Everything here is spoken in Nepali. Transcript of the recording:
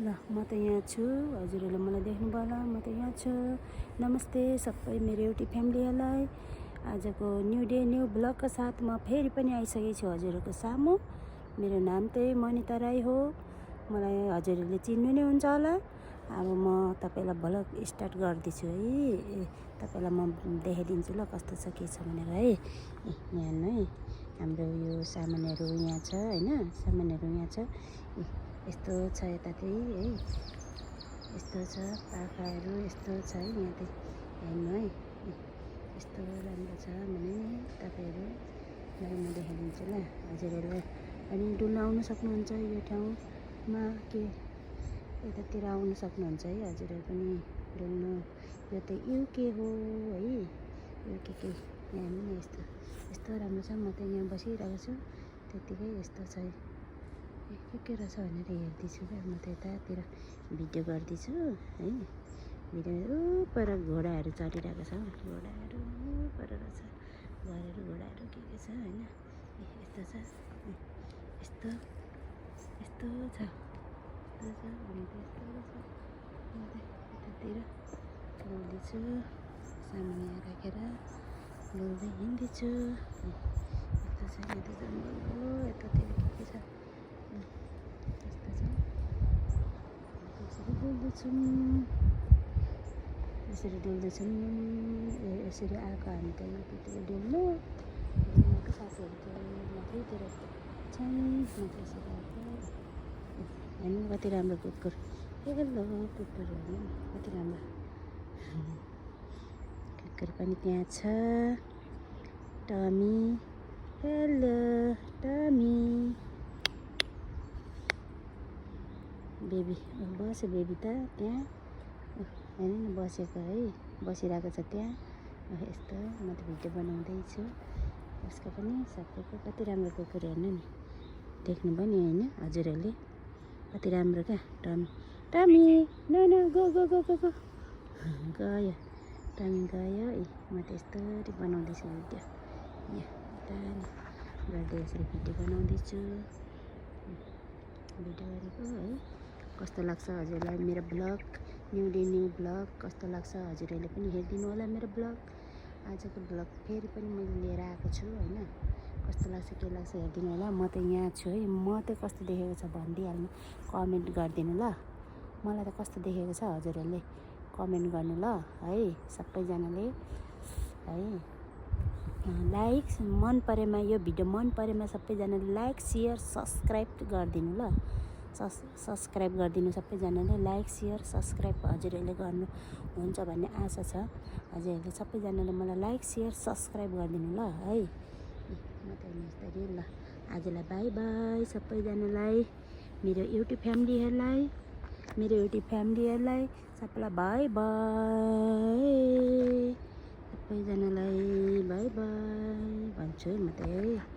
ल म त यहाँ छु, हजुरहरूले मलाई देख्नुभयो होला, म त यहाँ छु। नमस्ते सबै मेरो युट्युब फ्यामिलीहरूलाई। आजको न्यू डे न्यू ब्लगका साथ म फेरि पनि आइसकेको छु हजुरहरूको सामु। मेरो नाम चाहिँ मनिता राई हो। मलाई हजुरहरूले चिन्नु नै हुन्छ होला। अब म तपाईँलाई ब्लग स्टार्ट गर्दैछु है। तपाईँलाई म देखाइदिन्छु ल कस्तो छ के छ भनेर है। यहाँ नै हाम्रो यो सामानहरू यहाँ छ हैन, सामानहरू यहाँ छ। यस्तो छ यता चाहिँ है, यस्तो छ पाखाहरू, यस्तो छ है यहाँ चाहिँ हेर्नु है। यस्तो राम्रो छ भने तपाईँहरूलाई म देखाइदिन्छु ल। हजुरहरूलाई अनि डुल्न आउनु सक्नुहुन्छ यो ठाउँमा, के यतातिर आउनु सक्नुहुन्छ है हजुरहरू पनि डुल्नु। यो त युके हो है, युके के यहाँ पनि यस्तो यस्तो राम्रो छ। म त यहाँ बसिरहेको छु त्यतिकै यस्तो छ के रहेछ भनेर हेर्दैछु क्या। म त यतातिर भिडियो गर्दैछु है। भिडियो पर घोडाहरू चढिरहेको छ, घोडाहरू पर रहेछ, घोडाहरू के छ होइन। यस्तो छ, यस्तो यस्तो छ, यस्तो छ अनि यस्तो छ। म त यतातिर डुल्दैछु, सामान यहाँ राखेर डुल्दै हिँड्दैछु। यस्तो छ, यहाँ त जङ्गल हो, यतातिर के छ यस्तो छ। यसरी डुल्दैछौँ, यसरी डुल्दैछौँ। यसरी आएको हामी त यतातिर डुल्नु। यहाँको साथीहरू त माथितिर छन्, म त यसरी आएको। हेर्नु कति राम्रो कुकुर, हेलो कुकुर हेर्नु कति राम्रो कुकुर पनि त्यहाँ छ। टमी, हेलो टमी, बेबी बस्यो बेबी त त्यहाँ हेर्नु न बसेको है, बसिरहेको छ त्यहाँ। यस्तो म त भिडियो बनाउँदैछु उसको पनि, सबैको कति राम्रो कुकुर हेर्नु नि, देख्नुभयो नि होइन हजुरहरूले कति राम्रो क्या। टमी टमी न न go go go go go गयो, टमी गयो। म त यस्तरी बनाउँदैछु भिडियो, यहाँ गर्दै यसरी भिडियो बनाउँदैछु। भिडियो गरेको है, कस्तो लाग्छ हजुरलाई मेरो blog, new day new blog कस्तो लाग्छ हजुरहरूले पनि हेरिदिनु होला मेरो ब्लग। आजको ब्लग फेरि पनि मैले लिएर आएको छु होइन। कस्तो लाग्छ के लाग्छ हेरिदिनु होला। म त यहाँ छु है, म त कस्तो देखेको छ भनिदिइहाल्नु, कमेन्ट गरिदिनु ल। मलाई त कस्तो देखेको छ हजुरहरूले कमेन्ट गर्नु ल है सबैजनाले है। लाइक मन परेमा, यो भिडियो मन परेमा सबैजनाले लाइक सेयर सब्सक्राइब गरिदिनु ल। सब्सक्राइब गरिदिनु सबैजनाले, लाइक सेयर सब्सक्राइब हजुरहरूले गर्नु हुन्छ भन्ने आशा छ। हजुरहरूले सबैजनाले मलाई लाइक सेयर सब्सक्राइब गरिदिनु ल है। म त यस्तरी ल, आजलाई बाई बाई सबैजनालाई, मेरो युट्युब फ्यामिलीहरूलाई, मेरो युट्युब फ्यामिलीहरूलाई सबैलाई बाई बाई, सबैजनालाई बाई बाई भन्छु है म त है।